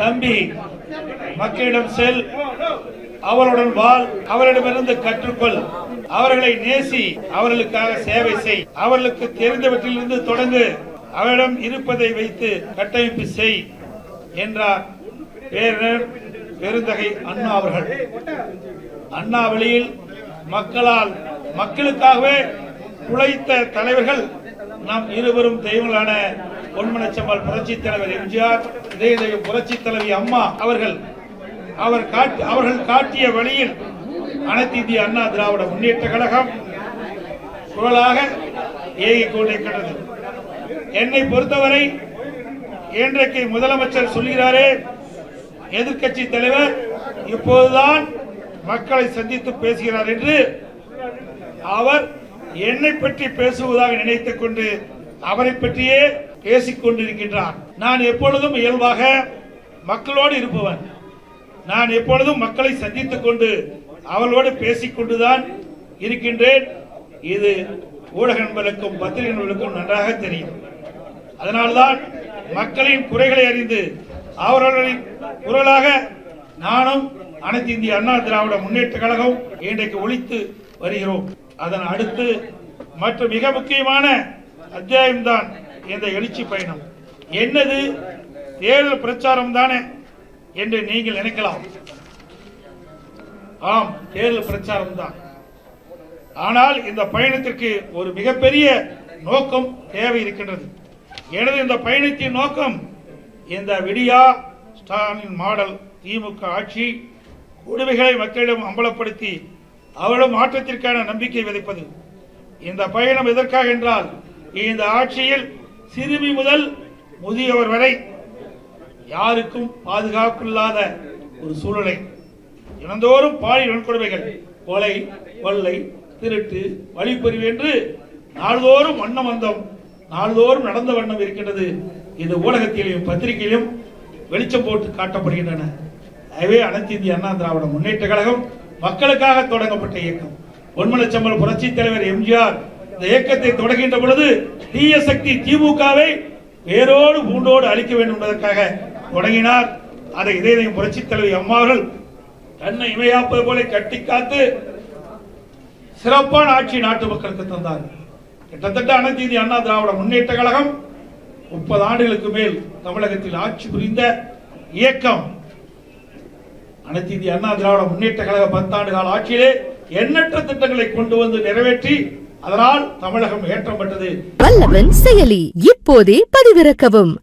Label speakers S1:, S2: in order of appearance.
S1: தம்பி, மக்களிடம் செல், அவருடன் வாழ், அவரிடமிருந்து கற்றுக்கொள், அவர்களை நேசி, அவர்களுக்காக சேவை செய், அவர்களுக்கு தெரிந்தவற்றிலிருந்து தொடங்கு, அவரிடம் இருப்பதை வைத்து கட்டமைப்பு செய் என்றார் பேரர் பெருந்தகை அண்ணா அவர்கள். அண்ணா வழியில் மக்களுக்காகவே உழைத்த தலைவர்கள் நாம் இருவரும் தெய்வங்களான பொன்மனச்செம்மல் புரட்சி தலைவர் எம்ஜிஆர், இதய புரட்சி தலைவி அம்மா அவர்கள் காட்டிய வழியில் அனைத்து இந்திய அண்ணா திராவிட முன்னேற்ற கழகம் குரலாக இயங்கிக் கொண்டிருக்கிறது. என்னை பொறுத்தவரை இன்றைக்கு முதலமைச்சர் சொல்கிறாரே, எதிர்க்கட்சி தலைவர் இப்போதுதான் மக்களை சந்தித்து பேசுகிறார் என்று அவர் என்னை பற்றி பேசுவதாக நினைத்துக் கொண்டு அவரை பற்றியே பேசிக் கொண்டிருக்கின்றார். நான் எப்பொழுதும் இயல்பாக மக்களோடு இருப்பவன். நான் எப்பொழுதும் மக்களை சந்தித்துக் கொண்டு அவர்களோடு பேசிக்கொண்டுதான் இருக்கின்றேன். இது ஊடக நண்பர்களுக்கும் பத்திரிகை நண்பர்களுக்கும் நன்றாக தெரியும். அதனால்தான் மக்களின் குறைகளை அறிந்து அவர்களின் குரலாக நானும் அனைத்து இந்திய அண்ணா திராவிட முன்னேற்ற கழகம் இன்றைக்கு ஒழித்து வருகிறோம். அதன் அடுத்து மற்ற மிக முக்கியமான அத்தியாயம்தான் இந்த எழுச்சி பயணம். என்னது தேர்தல் பிரச்சாரம் தானே என்று நீங்கள் நினைக்கலாம். ஆம், தேர்தல் பிரச்சாரம் தான். ஆனால் இந்த பயணத்திற்கு ஒரு மிகப்பெரிய நோக்கம் தேவை இருக்கின்றது. எனது இந்த பயணத்தின் நோக்கம் இந்த விடியா ஸ்டாலின் மாடல் திமுக ஆட்சி கொடுமைகளை மக்களிடம் அம்பலப்படுத்தி அவரிடம் மாற்றத்திற்கான நம்பிக்கை விதைப்பது. இந்த பயணம் எதற்காக என்றால், இந்த ஆட்சியில் சிறுமி முதல் முதியவர் வரை யாருக்கும் பாதுகாப்பில்லாத ஒரு சூழ்நிலை. தினந்தோறும் பாலியல் வன்கொடுமைகள், கொலை, கொள்ளை, திருட்டு, வழிப்பறிவு என்று நாள்தோறும் நாள்தோறும் நடந்த வண்ணம் இருக்கின்றது. இது ஊடகத்திலும் பத்திரிகையிலும் வெளிச்சம் போட்டு காட்டப்படுகின்றன. எனவே அனைத்து இந்திய அண்ணா திராவிட முன்னேற்ற கழகம் மக்களுக்காக தொடங்கப்பட்ட இயக்கம். பொன்மனச்செம்மல் புரட்சி தலைவர் எம்ஜிஆர் இந்த இயக்கத்தை தொடங்குகின்ற பொழுது தீய சக்தி திமுகவை வேரோடு பூண்டோடு அழிக்க வேண்டும் என்பதற்காக தொடங்கினார். அதை இதய புரட்சி தலைவி அம்மாவர்கள் தன்னை இமையாப்பது போல கட்டி காத்து சிறப்பான ஆட்சி நாட்டு மக்களுக்கு தந்தார். கிட்டத்தட்ட அனைத்து இந்திய அண்ணா திராவிட முன்னேற்ற கழகம் 30 ஆண்டுகளுக்கு மேல் தமிழகத்தில் ஆட்சி புரிந்த இயக்கம். அனைத்து இந்திய அண்ணா திராவிட முன்னேற்ற கழக 10 ஆண்டு கால ஆட்சியிலே எண்ணற்ற திட்டங்களை கொண்டு வந்து நிறைவேற்றி அதனால் தமிழகம் ஏற்றம் பெற்றது.
S2: வல்லவன் செயலி இப்போதே பதிவிறக்கவும்.